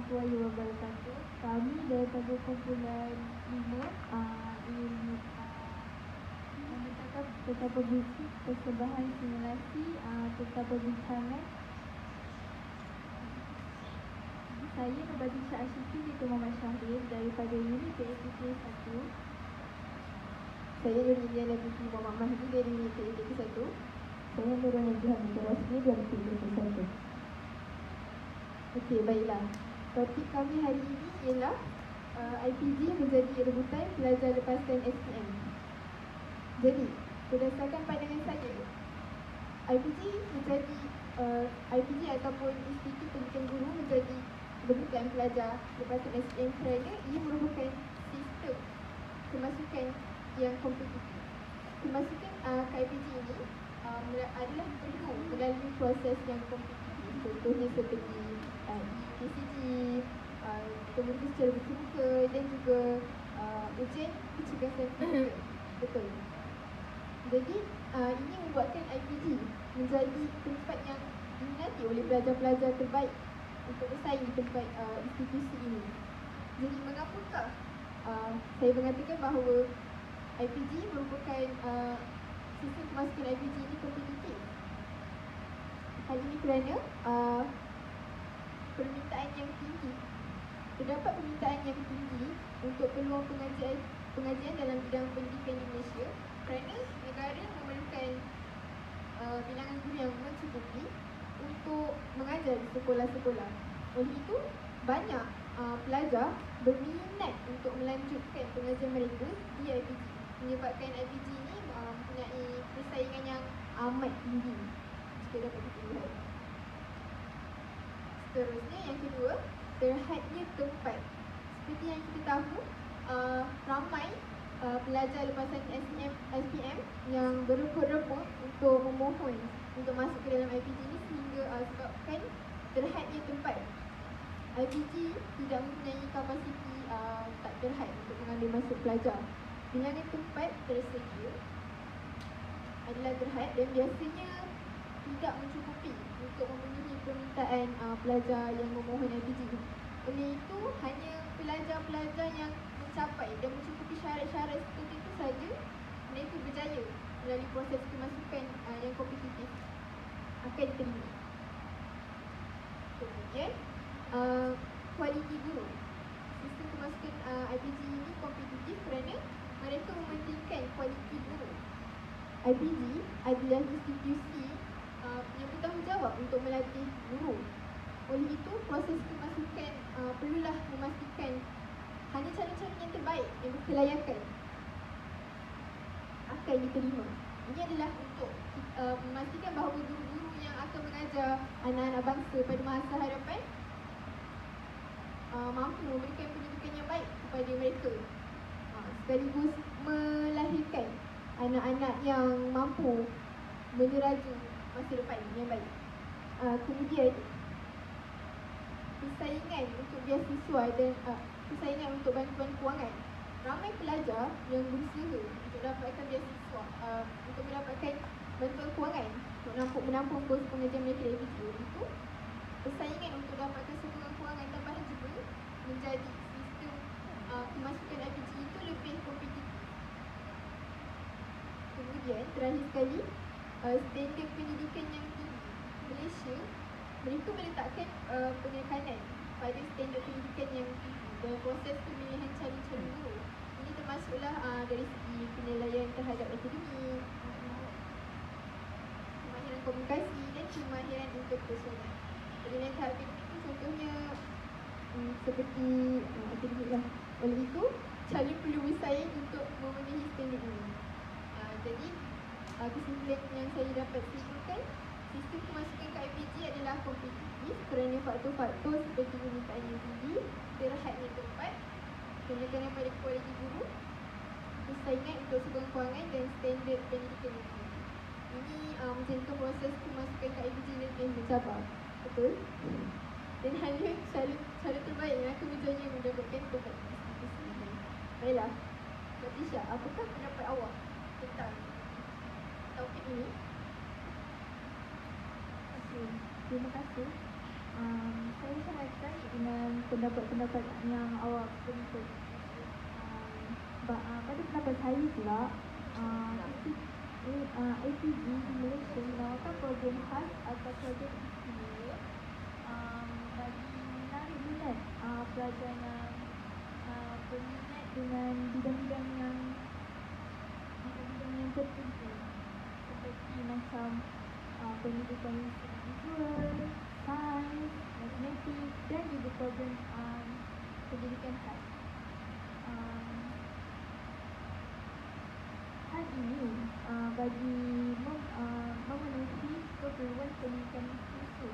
warahmatullahi wabarakatuh. Kami daripada kumpulan 5 ingin menceritakan tentang persembahan simulasi tentang perbincangan. Saya Nurbatin Syah Ashifi binti Muhammad Syahrir daripada unit PAPK 1. Saya Nurliana binti Muhammad Mahdi dari unit PAPK 1. Saya Nurul Najah binti Rosli dari PAPK 1. Okey, baiklah. Topik kami hari ini ialah IPG menjadi rebutan pelajar lepaskan SPM. Jadi, berdasarkan pandangan saya, IPG ataupun Institut Pendidikan Guru menjadi rebutan pelajar lepaskan SPM kerana ia merupakan sistem kemasukan yang kompetitif. Kemasukan ke IPG ini adalah perlu melalui proses yang kompetitif. Contohnya seperti EKCG, komunikasi secara bermuka dan juga ujian kecergasan fizikal. Betul. Jadi ini membuatkan IPG menjadi tempat yang diminati oleh pelajar-pelajar terbaik untuk bersaing di tempat institusi ini. Jadi mengapakah saya mengatakan bahawa IPG merupakan sistem kemasukan IPG ini kompetitif? Hal ini kerana permintaan yang tinggi. Terdapat permintaan yang tinggi untuk peluang pengajian dalam bidang pendidikan di Malaysia kerana negara memerlukan bilangan guru yang mencukupi untuk mengajar di sekolah-sekolah. Oleh itu, banyak pelajar berminat untuk melanjutkan pengajian mereka di IPG, menyebabkan IPG ini mempunyai persaingan yang amat tinggi jika dapat dilihat. Seterusnya, yang kedua, terhadnya tempat. Seperti yang kita tahu, ramai pelajar lepasan SPM yang berebut-rebut untuk memohon untuk masuk ke dalam IPG ini sehingga sebabkan terhadnya tempat. IPG tidak mempunyai kapasiti tak terhad untuk mengambil masuk pelajar. Bilangan tempat tersedia adalah terhad dan biasanya tidak mencukupi untuk memenuhi permintaan pelajar yang memohon IPG. Oleh itu, hanya pelajar-pelajar yang mencapai dan mencukupi syarat-syarat seperti itu saja mereka berjaya melalui proses kemasukan yang kompetitif akan diterima. Kemudian, kualiti guru. Sistem kemasukan IPG ini kompetitif kerana mereka mementingkan kualiti guru. IPG adalah institusi yang bertanggungjawab untuk melatih guru. Oleh itu, proses kemasukan perlulah memastikan hanya calon-calon yang terbaik yang berkelayakan akan diterima. Ini adalah untuk memastikan bahawa guru-guru yang akan mengajar anak-anak bangsa pada masa hadapan mampu memberikan pendidikan yang baik kepada mereka, sekaligus melahirkan anak-anak yang mampu meneraju masa depan yang baik. Kemudian, persaingan untuk beasiswa dan persaingan untuk bantuan kewangan. Ramai pelajar yang berusaha untuk dapatkan beasiswa, untuk mendapatkan bantuan kewangan untuk menampung kos pengajian mereka di IPG. Itu persaingan untuk dapatkan sokongan kewangan tambahan juga menjadi sistem kemasukan IPG itu lebih kompetitif. Kemudian, terakhir sekali, standard pendidikan yang tinggi. Malaysia, mereka meletakkan penekanan pada standard pendidikan yang tinggi dalam proses pemilihan calon-calon guru. Ini termasuklah dari segi penilaian terhadap akademik, kemahiran komunikasi dan kemahiran interpersonal. Penilaian terhadap akademik itu contohnya seperti akademik lah. Oleh itu, calon perlu bersaing untuk memenuhi standard ini. Jadi, kesimpulan yang saya dapat simpulkan, sistem kemasukan ke IPG adalah kompetitif kerana faktor-faktor seperti permintaan yang tinggi, terhadnya tempat, penekanan pada kualiti guru, persaingan untuk sokongan kewangan dan standard pendidikan yang tinggi. Ini menjadikan proses kemasukan ke IPG lebih mencabar. Betul? Dan hanya cara terbaik yang akan berjaya mendapatkan tempat institusi ini. Baiklah, Mbak Tisha, apakah pendapat awak tentang topik ini? Terima kasih. Saya sangat tertarik dengan pendapat-pendapat yang awak berikan. Pada pendapat saya pula, IPG di Malaysia menawarkan program khas atau program istimewa bagi menarik minat pelajar yang berminat dengan bidang-bidang yang tertentu, seperti macam pendidikan visual, sains, matematik dan juga program pendidikan khas. Hal ini bagi memenuhi keperluan pendidikan khusus.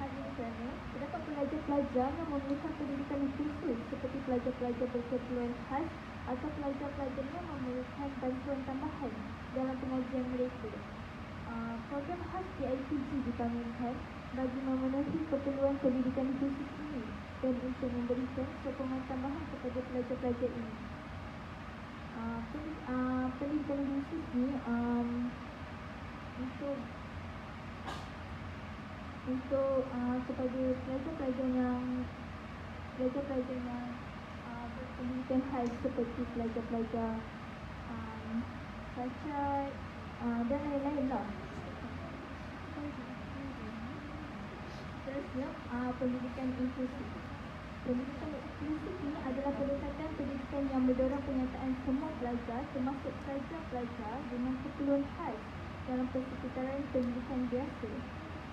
Hal ini kerana terdapat pelajar-pelajar yang memerlukan pendidikan khusus seperti pelajar-pelajar berkeperluan khas atau pelajar-pelajar yang memerlukan bantuan tambahan dalam pengajian mereka. Program khas di IPG dibangunkan bagi memenuhi keperluan pendidikan khusus ini dan untuk memberikan sokongan tambahan kepada pelajar-pelajar ini. Pendidikan khusus ni untuk kepada pelajar-pelajar yang berpendidikan khas seperti pelajar-pelajar cacat dan lain-lain lah. Seterusnya, pendidikan inklusif. Pendidikan inklusif ini adalah pendekatan pendidikan yang mendorong penyertaan semua pelajar termasuk pelajar-pelajar dengan keperluan khas dalam persekitaran pendidikan biasa.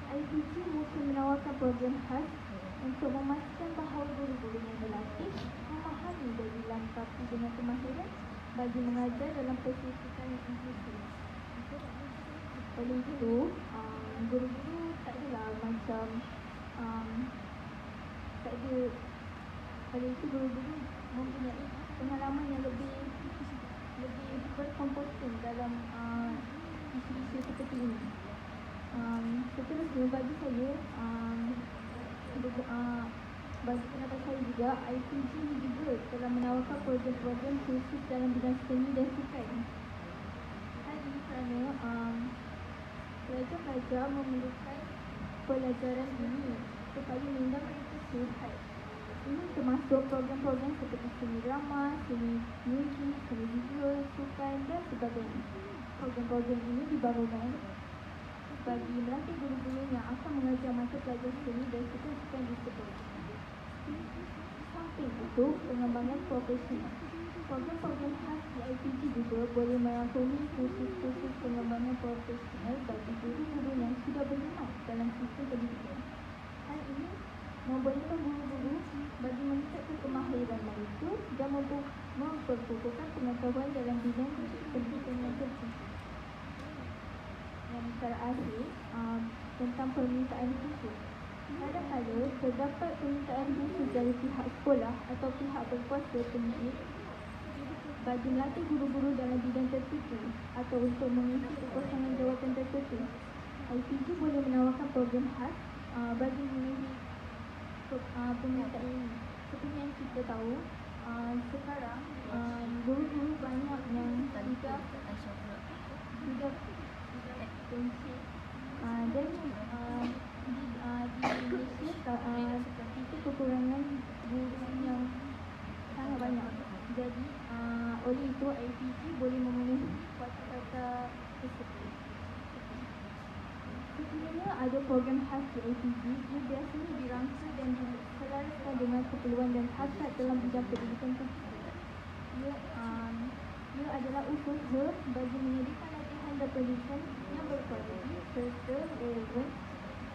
IPG mungkin menawarkan program khas untuk memastikan bahawa guru-guru yang berlatih memahami dan dilengkapi dengan kemahiran bagi mengajar dalam persekitaran inklusif. Oleh itu, guru-guru tak adalah macam tak ada. Oleh itu, guru-guru mempunyai pengalaman yang lebih berkompeten dalam isu-isu seperti ini. Seterusnya, bagi saya, bagi pendapat saya juga, IPG juga telah menawarkan program-program khusus dalam bidang seni dan sukan. Hal ini kerana pelajar-pelajar memerlukan pelajaran ini supaya minda mereka sihat. Ini termasuk program-program seperti seni drama, seni muzik, seni visual, sukan dan sebagainya. Program-program ini dibangunkan bagi melatih guru-guru yang akan mengajar mata pelajar seni dan sukan di sekolah. Samping itu, pengembangan profesional. Program-program khas di IPG juga boleh merangkumi kursus-kursus pengembangan profesional bagi guru-guru yang sudah berminat dalam sistem pendidikan. Hal ini membolehkan guru-guru bagi meningkatkan kemahiran mereka dan memperkukuhkan pengetahuan dalam bidang pendidikan yang tertentu. Yang terakhir, tentang permintaan khusus. Kadang-kadang terdapat permintaan khusus dari pihak sekolah atau pihak berkuasa pendidik bagi melatih guru-guru dalam bidang tertentu atau untuk mengisi kekosongan jawatan tertentu. IPG boleh menawarkan program khas bagi memenuhi permintaan ini. Seperti yang kita tahu, sekarang guru-guru banyak yang sudah kunci dan di Malaysia seperti itu kekurangan guru yang sangat banyak. Jadi oleh itu IPG boleh memenuhi kata-kata tersebut. Sekiranya ada program khas di IPG, ia biasanya dirangka dan diselaraskan dengan keperluan dan hasrat dalam bidang pendidikan tersebut. Ia adalah usaha bagi menyediakan latihan dan pendidikan yang berkualiti serta relevan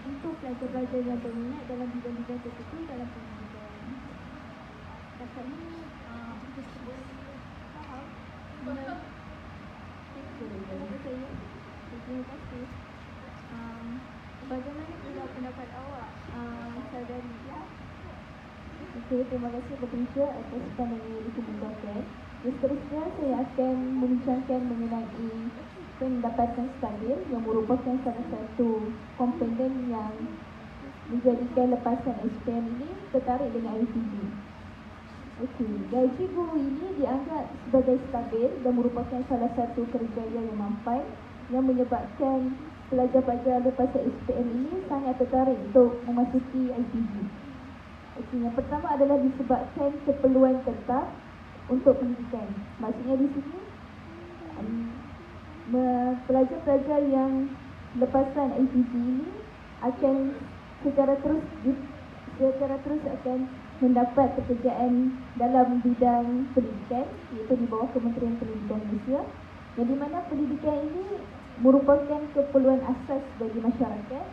untuk pelajar-pelajar yang berminat dalam bidang-bidang tertentu dalam pendidikan. Setakat ini, tersebut faham? Terima kasih. Bagaimana pula pendapat awak, saudari? Okey, terima kasih kepada atas pandangan yang dikemukakan. Seterusnya saya akan membincangkan mengenai pendapatan stabil yang merupakan salah satu komponen yang menjadikan lepasan SPM ini tertarik dengan IPG. Okey, gaji guru ini dianggap sebagai stabil dan merupakan salah satu kerjaya yang mampan yang menyebabkan pelajar-pelajar lepasan SPM ini sangat tertarik untuk memasuki IPG. Okey, yang pertama adalah disebabkan keperluan tetap untuk pendidikan. Maksudnya di sini pelajar-pelajar yang lepasan IPG ini akan secara terus akan mendapat pekerjaan dalam bidang pendidikan, iaitu di bawah Kementerian Pendidikan Malaysia, yang di mana pendidikan ini merupakan keperluan asas bagi masyarakat,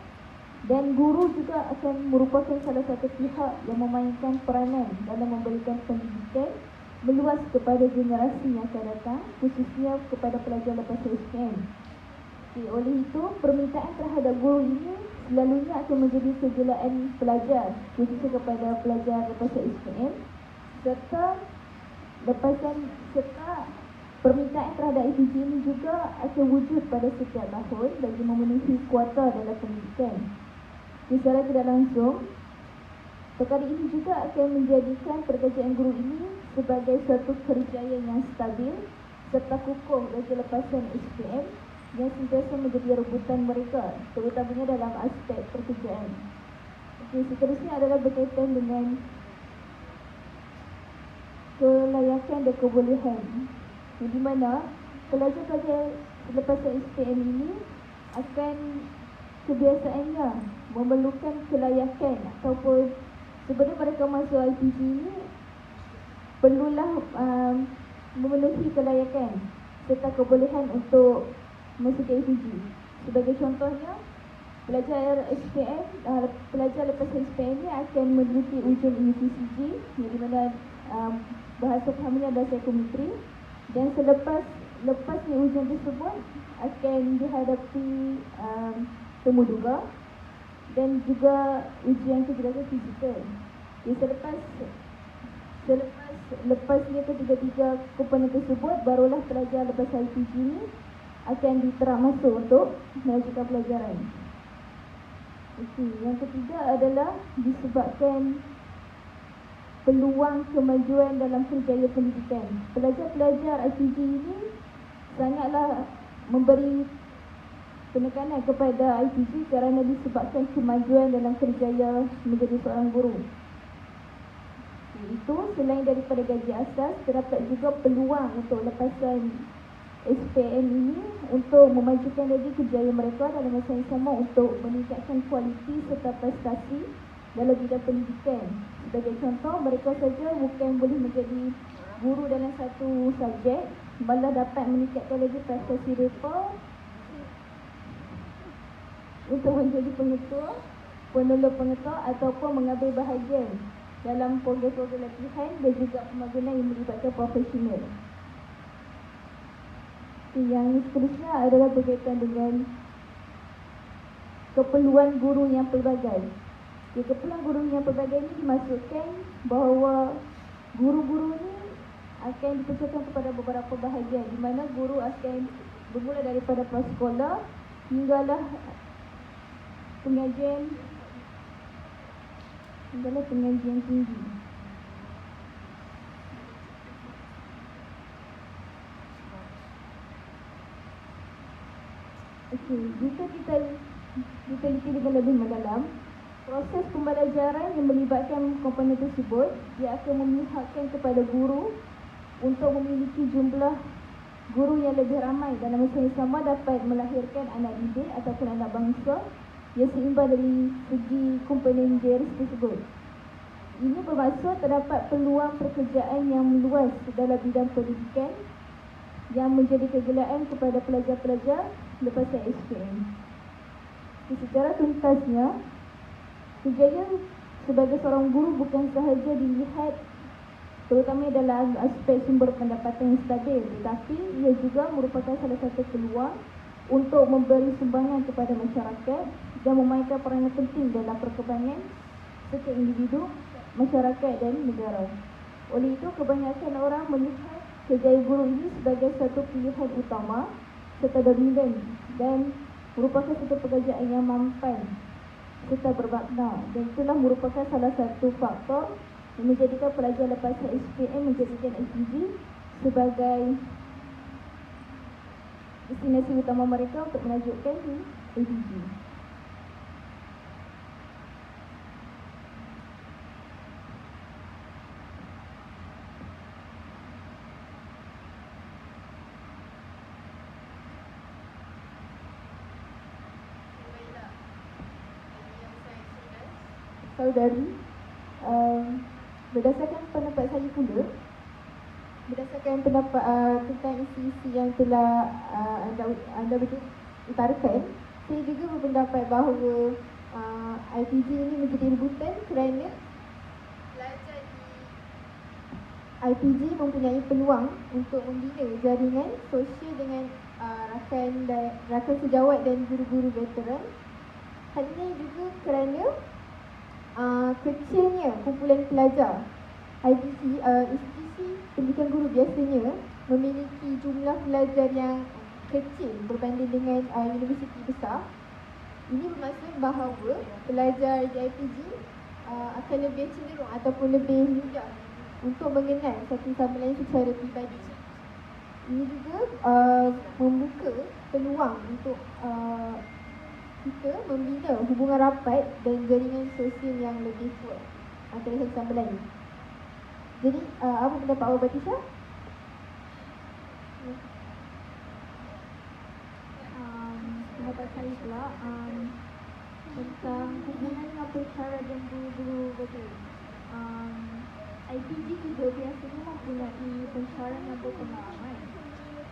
dan guru juga akan merupakan salah satu pihak yang memainkan peranan dalam memberikan pendidikan meluas kepada generasi yang akan datang, khususnya kepada pelajar lepas SPM. Oleh itu, permintaan terhadap guru ini selalunya akan menjadi kegelaan pelajar, khususnya kepada pelajar lepas SPM, serta permintaan terhadap IPG ini juga akan wujud pada setiap tahun bagi memenuhi kuota dalam pendidikan. Secara tidak langsung, perkara ini juga akan menjadikan pekerjaan guru ini sebagai suatu kerjaya yang stabil serta kukuh bagi lepasan SPM yang sentiasa menjadi rebutan mereka, terutamanya dalam aspek pekerjaan. Okey, seterusnya adalah berkaitan dengan kelayakan dan kebolehan, di mana pelajar-pelajar lepasan SPM ini akan kebiasaannya memerlukan kelayakan, ataupun sebenarnya mereka masuk IPG ini perlulah memenuhi kelayakan serta kebolehan untuk masuk ke IPG. Sebagai contohnya, pelajar SPM, pelajar lepas SPM ini akan meneliti ujian UPCG, yang di mana bahasa utamanya adalah psikometri, dan lepasnya ujian tersebut akan dihadapi temuduga dan juga ujian kejelasan fizikal. Lepasnya ketiga-tiga komponen tersebut, barulah pelajar lepas IPG ini akan diterap masuk untuk melanjutkan pelajaran. Okey, yang ketiga adalah disebabkan peluang kemajuan dalam kerjaya pendidikan. Pelajar-pelajar IPG ini sangatlah memberi penekanan kepada IPG kerana disebabkan kemajuan dalam kerjaya menjadi seorang guru. Itu selain daripada gaji asas, terdapat juga peluang untuk lepasan SPM ini untuk memajukan lagi kerjaya mereka dalam masa yang sama untuk meningkatkan kualiti serta prestasi dalam bidang pendidikan. Sebagai contoh, mereka saja bukan boleh menjadi guru dalam satu subjek, malah dapat meningkatkan lagi prestasi mereka untuk menjadi pengetua, penolong pengetua ataupun mengambil bahagian dalam program-program latihan dan juga pemagangan yang melibatkan profesional. Yang seterusnya adalah berkaitan dengan keperluan guru yang pelbagai. Keperluan guru yang pelbagai ini dimaksudkan bahawa guru-guru ini akan dipecahkan kepada beberapa bahagian, di mana guru akan bermula daripada prasekolah hinggalah pengajian tinggi. Okey, jika kita teliti dengan lebih mendalam, proses pembelajaran yang melibatkan komponen tersebut, dia akan memihakkan kepada guru untuk memiliki jumlah guru yang lebih ramai dalam masa yang sama dapat melahirkan anak didik ataupun anak bangsa yang seimbang dari segi komponen garis tersebut. Ini bermaksud terdapat peluang pekerjaan yang meluas dalam bidang pendidikan yang menjadi kegelaan kepada pelajar-pelajar lepasan SPM. Secara tuntasnya, kerjaya sebagai seorang guru bukan sahaja dilihat terutama dalam aspek sumber pendapatan yang stabil, tetapi ia juga merupakan salah satu peluang untuk memberi sumbangan kepada masyarakat dan memainkan peranan penting dalam perkembangan setiap individu, masyarakat dan negara. Oleh itu, kebanyakan orang melihat kerjaya guru ini sebagai satu pilihan utama serta dominan dan merupakan satu pekerjaan yang mampan serta bermakna, dan itulah merupakan salah satu faktor yang menjadikan pelajar lepas SPM menjadikan IPG sebagai destinasi utama mereka untuk melanjutkan APG. Baiklah. Ini yang saya sudah. Saudari, berdasarkan pendapat saya pula, berdasarkan pendapat tentang isi-isi yang telah anda utarakan, saya juga berpendapat bahawa IPG ini menjadi rebutan kerana Pelajar di IPG mempunyai peluang untuk membina jaringan sosial dengan rakan sejawat dan guru-guru veteran. Hal ini juga kerana kecilnya kumpulan pelajar. IPG, institusi pendidikan guru biasanya memiliki jumlah pelajar yang kecil berbanding dengan universiti besar. Ini bermaksud bahawa pelajar di IPG akan lebih cenderung ataupun lebih mudah untuk mengenal satu sama lain secara pribadi. Ini juga membuka peluang untuk kita membina hubungan rapat dan jaringan sosial yang lebih kuat antara satu sama lain. Jadi, apa pendapat awak, Batisha? Pendapat saya pula tentang hubungan dengan pensyarah dan guru-guru veteran. IPG juga biasanya mempunyai pensyarah yang berpengalaman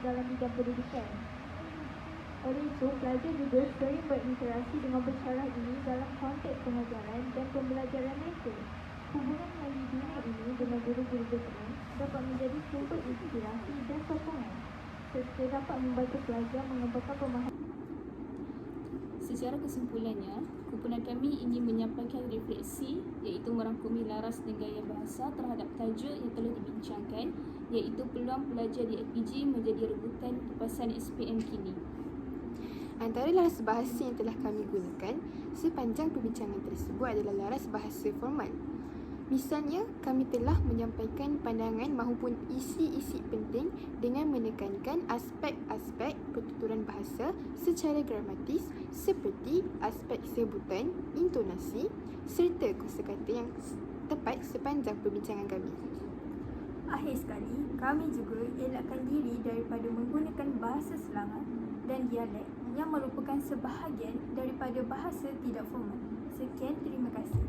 dalam bidang pendidikan. Oleh itu, pelajar juga sering berinteraksi dengan pensyarah ini dalam konteks pengajaran dan pembelajaran mereka. Hubungan yang dibina ini dengan guru-guru veteran dapat menjadi sumber inspirasi dan sokongan serta dapat membantu pelajar mengembangkan pemahaman. Secara kesimpulannya, kumpulan kami ingin menyampaikan refleksi iaitu merangkumi laras dan gaya bahasa terhadap tajuk yang telah dibincangkan iaitu peluang pelajar di IPG menjadi rebutan kepasan SPM kini. Antara laras bahasa yang telah kami gunakan sepanjang perbincangan tersebut adalah laras bahasa formal. Misalnya, kami telah menyampaikan pandangan maupun isi-isi penting dengan menekankan aspek-aspek pertuturan bahasa secara gramatis seperti aspek sebutan, intonasi serta kosakata yang tepat sepanjang perbincangan kami. Akhir sekali, kami juga elakkan diri daripada menggunakan bahasa selangat dan dialek yang merupakan sebahagian daripada bahasa tidak formal. Sekian, terima kasih.